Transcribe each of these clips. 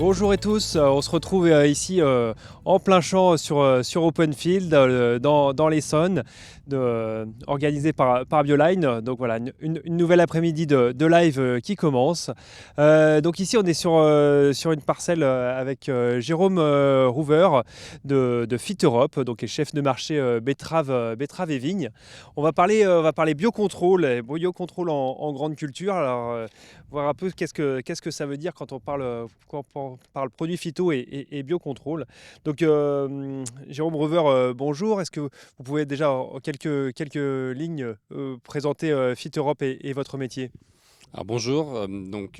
Bonjour à tous, on se retrouve ici en plein champ sur Openfield dans l'Essonne, organisé par Bioline. Donc voilà, une nouvelle après-midi de live qui commence. Donc ici on est sur une parcelle avec Jérôme Rouver de Fit Europe, donc qui est chef de marché betterave et vigne. On va parler biocontrôle, et biocontrôle en grande culture. Alors voir un peu qu'est-ce que ça veut dire quand on parle produits phyto et biocontrôle. Donc Jérôme Rouver, bonjour. Est-ce que vous pouvez déjà en quelques lignes présenter Fit Europe et votre métier? Alors bonjour,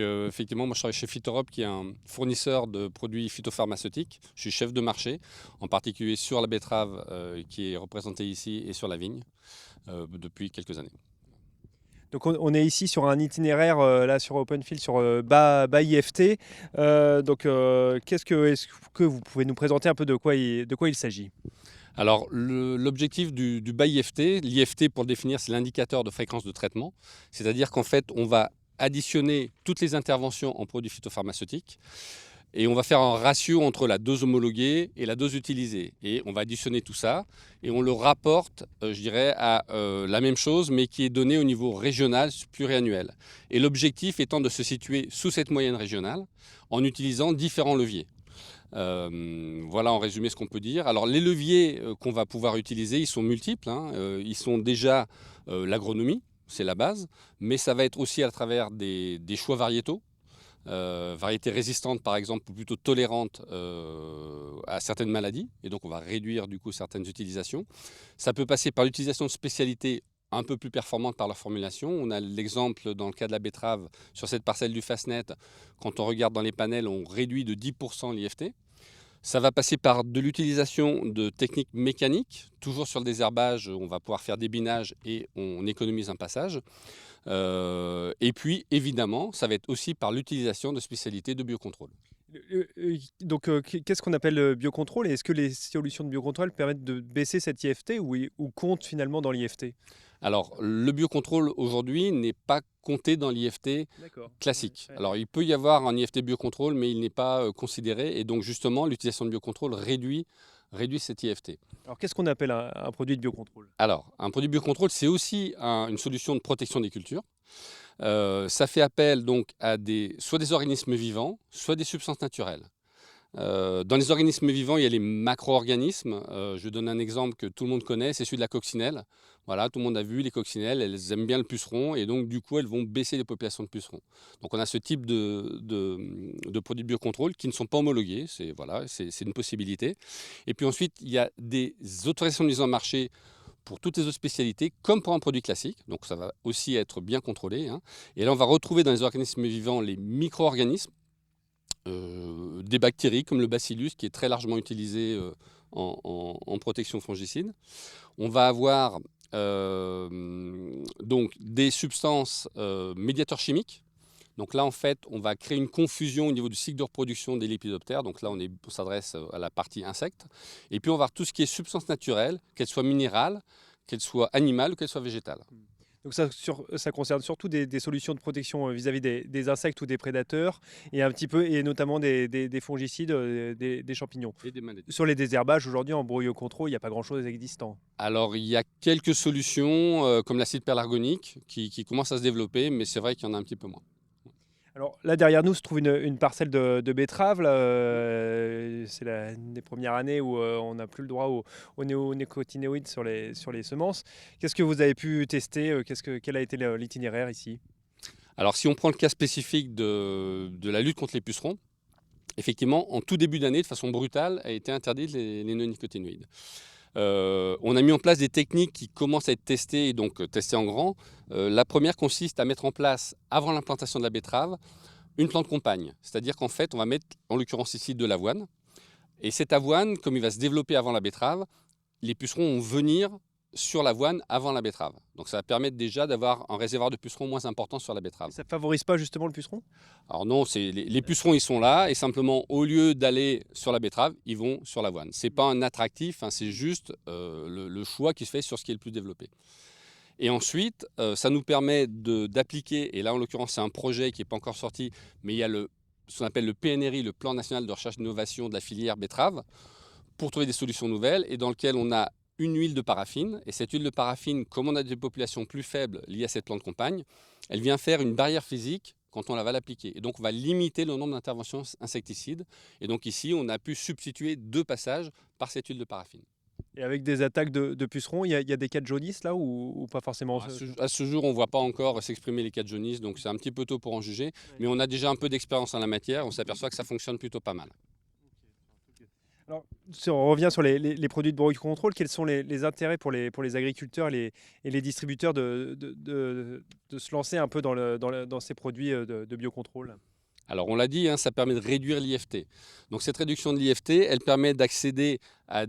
effectivement moi je travaille chez Fit Europe qui est un fournisseur de produits phytopharmaceutiques. Je suis chef de marché, en particulier sur la betterave qui est représentée ici et sur la vigne depuis quelques années. Donc on est ici sur un itinéraire là sur Openfield sur bas IFT. Est-ce que vous pouvez nous présenter un peu de quoi il s'agit? Alors l'objectif du BAI IFT, l'IFT pour le définir c'est l'indicateur de fréquence de traitement, c'est-à-dire qu'en fait on va additionner toutes les interventions en produits phytopharmaceutiques. Et on va faire un ratio entre la dose homologuée et la dose utilisée. Et on va additionner tout ça et on le rapporte, je dirais, à la même chose, mais qui est donné au niveau régional pluriannuel. Et l'objectif étant de se situer sous cette moyenne régionale en utilisant différents leviers. Voilà en résumé ce qu'on peut dire. Alors les leviers qu'on va pouvoir utiliser, ils sont multiples. Ils sont déjà l'agronomie, c'est la base, mais ça va être aussi à travers des choix variétaux. Variétés résistantes par exemple ou plutôt tolérantes à certaines maladies et donc on va réduire du coup certaines utilisations. Ça peut passer par l'utilisation de spécialités un peu plus performantes par leur formulation. On a l'exemple dans le cas de la betterave sur cette parcelle du Fastnet, quand on regarde dans les panels on réduit de 10% l'IFT. Ça va passer par de l'utilisation de techniques mécaniques. Toujours sur le désherbage, on va pouvoir faire des binages et on économise un passage. Et puis, évidemment, ça va être aussi par l'utilisation de spécialités de biocontrôle. Qu'est-ce qu'on appelle biocontrôle et est-ce que les solutions de biocontrôle permettent de baisser cet IFT ou comptent finalement dans l'IFT? Alors, le biocontrôle aujourd'hui n'est pas compté dans l'IFT D'accord. classique. Ouais. Alors, il peut y avoir un IFT biocontrôle, mais il n'est pas considéré. Et donc, justement, l'utilisation de biocontrôle réduit cet IFT. Alors qu'est-ce qu'on appelle un produit de biocontrôle? Alors, un produit biocontrôle, c'est aussi une solution de protection des cultures. Ça fait appel donc à soit des organismes vivants, soit des substances naturelles. Dans les organismes vivants, il y a les macro-organismes. Je donne un exemple que tout le monde connaît, c'est celui de la coccinelle. Voilà, tout le monde a vu les coccinelles, elles aiment bien le puceron et donc du coup elles vont baisser les populations de pucerons. Donc on a ce type de produits de biocontrôle qui ne sont pas homologués, c'est une possibilité. Et puis ensuite, il y a des autorisations de mise en marché pour toutes les autres spécialités, comme pour un produit classique. Donc ça va aussi être bien contrôlé. Et là, on va retrouver dans les organismes vivants les micro-organismes, des bactéries comme le bacillus qui est très largement utilisé en protection fongicide. On va avoir donc des substances médiateurs chimiques. Donc là, en fait, on va créer une confusion au niveau du cycle de reproduction des lépidoptères. Donc là, on s'adresse à la partie insecte. Et puis, on va voir tout ce qui est substances naturelles, qu'elles soient minérales, qu'elles soient animales ou qu'elles soient végétales. Donc ça concerne surtout des solutions de protection vis-à-vis des insectes ou des prédateurs et un petit peu et notamment des fongicides, des champignons. Et des maladies. Sur les désherbages aujourd'hui en biocontrôle, il n'y a pas grand-chose existant. Alors, il y a quelques solutions comme l'acide pelargonique qui commencent à se développer, mais c'est vrai qu'il y en a un petit peu moins. Alors là derrière nous se trouve une parcelle de betteraves. Là, c'est une des premières années où on n'a plus le droit aux néonicotinoïdes sur les semences. Qu'est-ce que vous avez pu tester? Quel a été l'itinéraire ici? Alors, si on prend le cas spécifique de la lutte contre les pucerons, effectivement, en tout début d'année, de façon brutale, a été interdit les néonicotinoïdes. On a mis en place des techniques qui commencent à être testées, et donc testées en grand. La première consiste à mettre en place, avant l'implantation de la betterave, une plante compagne. C'est-à-dire qu'en fait, on va mettre, en l'occurrence ici, de l'avoine. Et cette avoine, comme il va se développer avant la betterave, les pucerons vont venir sur l'avoine avant la betterave. Donc ça va permettre déjà d'avoir un réservoir de pucerons moins important sur la betterave. Ça favorise pas justement le puceron? Alors non, les pucerons ils sont là et simplement au lieu d'aller sur la betterave, ils vont sur l'avoine. C'est pas un attractif, c'est juste le choix qui se fait sur ce qui est le plus développé. Et ensuite, ça nous permet d'appliquer, et là en l'occurrence c'est un projet qui n'est pas encore sorti, mais il y a ce qu'on appelle le PNRI, le Plan national de recherche et d'innovation de la filière betterave, pour trouver des solutions nouvelles et dans lequel on a une huile de paraffine. Et cette huile de paraffine, comme on a des populations plus faibles liées à cette plante compagne, elle vient faire une barrière physique quand on va l'appliquer. Et donc on va limiter le nombre d'interventions insecticides. Et donc ici, on a pu substituer 2 passages par cette huile de paraffine. Et avec des attaques de pucerons, il y a des cas de jaunisse là ou pas forcément? À ce jour, on ne voit pas encore s'exprimer les cas de jaunisse, donc c'est un petit peu tôt pour en juger. Mais on a déjà un peu d'expérience en la matière, on s'aperçoit que ça fonctionne plutôt pas mal. Alors, si on revient sur les produits de biocontrôle, quels sont les intérêts pour les agriculteurs et les distributeurs de se lancer un peu dans ces produits de biocontrôle? Alors on l'a dit, hein, ça permet de réduire l'IFT. Donc cette réduction de l'IFT, elle permet d'accéder à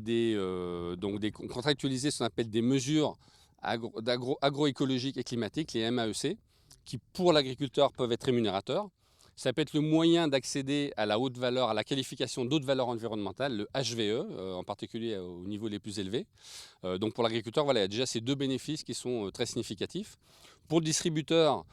contractualiser ce qu'on appelle des mesures agroécologiques et climatiques, les MAEC, qui pour l'agriculteur peuvent être rémunérateurs. Ça peut être le moyen d'accéder à la haute valeur, à la qualification d'haute valeur environnementale, le HVE, en particulier au niveau les plus élevés. Donc pour l'agriculteur, voilà, il y a déjà ces 2 bénéfices qui sont très significatifs. Pour le distributeur,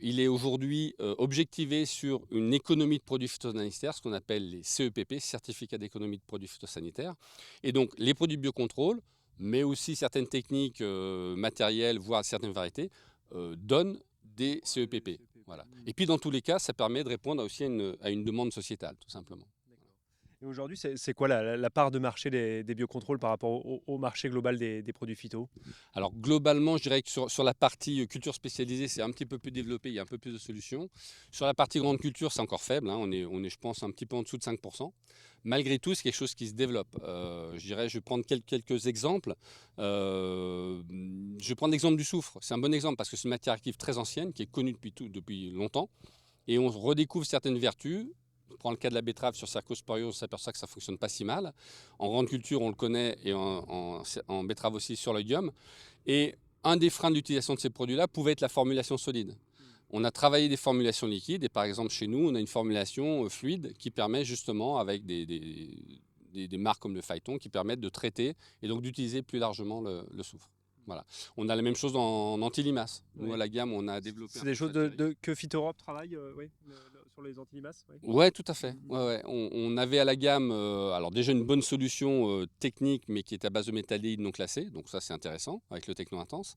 il est aujourd'hui objectivé sur une économie de produits phytosanitaires, ce qu'on appelle les CEPP, certificats d'économie de produits phytosanitaires. Et donc les produits de biocontrôle, mais aussi certaines techniques matérielles, voire certaines variétés, donnent des CEPP. Voilà. Et puis dans tous les cas, ça permet de répondre aussi à une demande sociétale, tout simplement. Et aujourd'hui, c'est quoi la part de marché des biocontrôles par rapport au marché global des produits phyto? Alors globalement, je dirais que sur la partie culture spécialisée, c'est un petit peu plus développé, il y a un peu plus de solutions. Sur la partie grande culture, c'est encore faible, hein, on est, je pense, un petit peu en dessous de 5%. Malgré tout, c'est quelque chose qui se développe. Je vais prendre quelques exemples. Je vais prendre l'exemple du soufre. C'est un bon exemple parce que c'est une matière active très ancienne qui est connue depuis longtemps. Et on redécouvre certaines vertus. On prend le cas de la betterave sur Cercosporiose, on s'aperçoit que ça ne fonctionne pas si mal. En grande culture, on le connaît, et en betterave aussi sur l'oïdium. Et un des freins d'utilisation de ces produits-là pouvait être la formulation solide. On a travaillé des formulations liquides, et par exemple chez nous, on a une formulation fluide qui permet justement, avec des marques comme le Phyton, qui permettent de traiter et donc d'utiliser plus largement le soufre. Voilà. On a la même chose en anti-limaces. Nous, à la gamme, on a développé... C'est des choses que Phytorope travaille sur les anti-limaces? Ouais, tout à fait. Ouais. On avait à la gamme, alors déjà une bonne solution technique, mais qui est à base de métallides non classés. Donc ça, c'est intéressant avec le Techno Intense.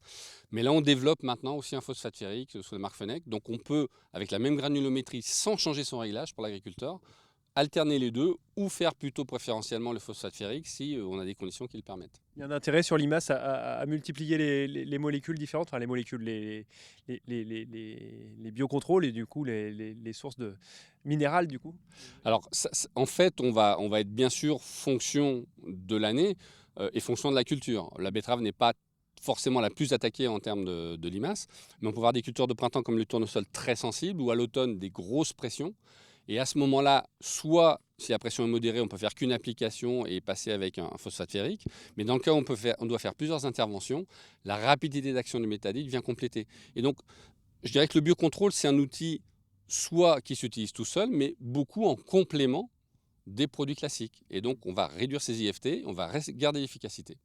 Mais là, on développe maintenant aussi un phosphate ferrique sous la marque Fenech. Donc on peut, avec la même granulométrie, sans changer son réglage pour l'agriculteur, alterner les deux ou faire plutôt préférentiellement le phosphate ferrique si on a des conditions qui le permettent. Il y a un intérêt sur l'IMAS à multiplier les molécules différentes, enfin les molécules, les biocontrôles et du coup les sources minérales du coup? Alors en fait, on va être bien sûr fonction de l'année et fonction de la culture. La betterave n'est pas forcément la plus attaquée en termes de limaces, mais on peut avoir des cultures de printemps comme le tournesol très sensibles ou à l'automne des grosses pressions. Et à ce moment-là, soit si la pression est modérée, on peut faire qu'une application et passer avec un phosphate ferrique. Mais dans le cas où on doit faire plusieurs interventions, la rapidité d'action du métallide vient compléter. Et donc, je dirais que le biocontrôle, c'est un outil soit qui s'utilise tout seul, mais beaucoup en complément des produits classiques. Et donc, on va réduire ces IFT, on va garder l'efficacité.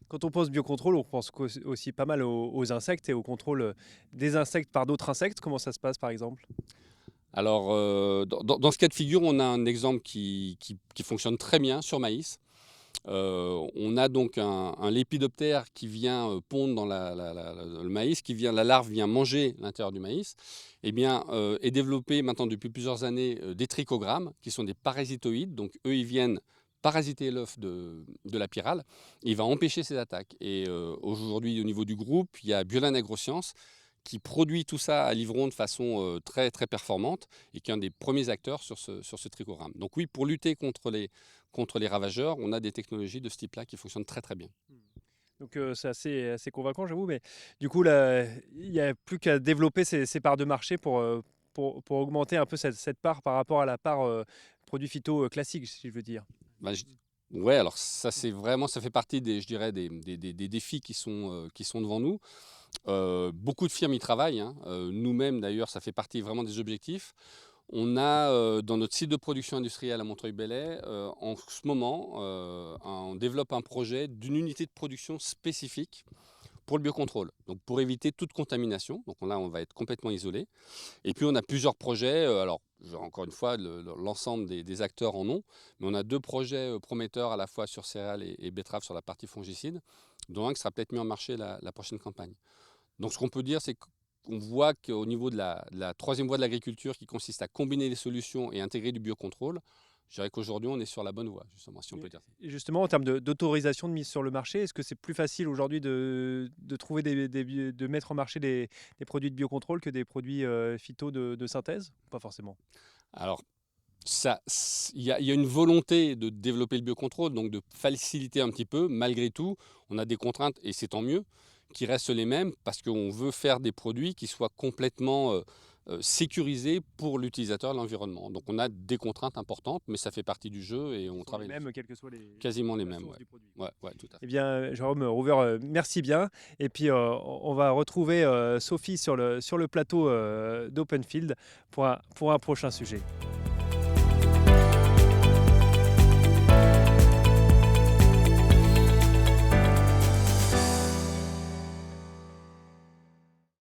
Quand on pense biocontrôle, on pense aussi pas mal aux insectes et au contrôle des insectes par d'autres insectes. Comment ça se passe par exemple? Alors, dans ce cas de figure, on a un exemple qui fonctionne très bien sur maïs. On a donc un lépidoptère qui vient pondre dans le maïs, la larve vient manger l'intérieur du maïs, est développé maintenant depuis plusieurs années des trichogrammes, qui sont des parasitoïdes. Donc eux, ils viennent parasiter l'œuf de la pyrale. Il va empêcher ces attaques. Et aujourd'hui, au niveau du groupe, il y a Bioline Agrosciences qui produit tout ça à Livron de façon très, très performante et qui est un des premiers acteurs sur ce trichogramme. Donc oui, pour lutter contre les ravageurs, on a des technologies de ce type-là qui fonctionnent très, très bien. Donc c'est assez convaincant, j'avoue, mais du coup, là, il n'y a plus qu'à développer ces parts de marché pour augmenter un peu cette part par rapport à la part produits phyto classique, si je veux dire. Ouais, alors ça fait partie je dirais, des défis qui sont devant nous. Beaucoup de firmes y travaillent, hein. Nous-mêmes d'ailleurs, ça fait partie vraiment des objectifs. On a dans notre site de production industrielle à Montreuil-Bellay, en ce moment, on développe un projet d'une unité de production spécifique pour le biocontrôle, donc pour éviter toute contamination. Donc là, on va être complètement isolé. Et puis on a plusieurs projets. Alors encore une fois, l'ensemble des acteurs en ont, mais on a 2 projets prometteurs à la fois sur céréales et betteraves sur la partie fongicide, dont un qui sera peut-être mis en marché la prochaine campagne. Donc ce qu'on peut dire, c'est qu'on voit qu'au niveau de la troisième voie de l'agriculture, qui consiste à combiner les solutions et intégrer du biocontrôle, je dirais qu'aujourd'hui, on est sur la bonne voie, justement, si on peut dire ça. Et justement, en termes d'autorisation de mise sur le marché, est-ce que c'est plus facile aujourd'hui de trouver de mettre en marché des produits de biocontrôle que des produits phyto de synthèse? Pas forcément. Alors, il y a une volonté de développer le biocontrôle, donc de faciliter un petit peu. Malgré tout, on a des contraintes, et c'est tant mieux, qui restent les mêmes, parce qu'on veut faire des produits qui soient complètement sécurisés pour l'utilisateur et l'environnement. Donc on a des contraintes importantes, mais ça fait partie du jeu et on travaille Les mêmes, quels que soient quasiment les la mêmes. source Ouais. du produit. Ouais, tout à fait. Eh bien, Jérôme Rouver, merci bien. Et puis, on va retrouver Sophie sur le plateau d'Openfield pour un prochain sujet.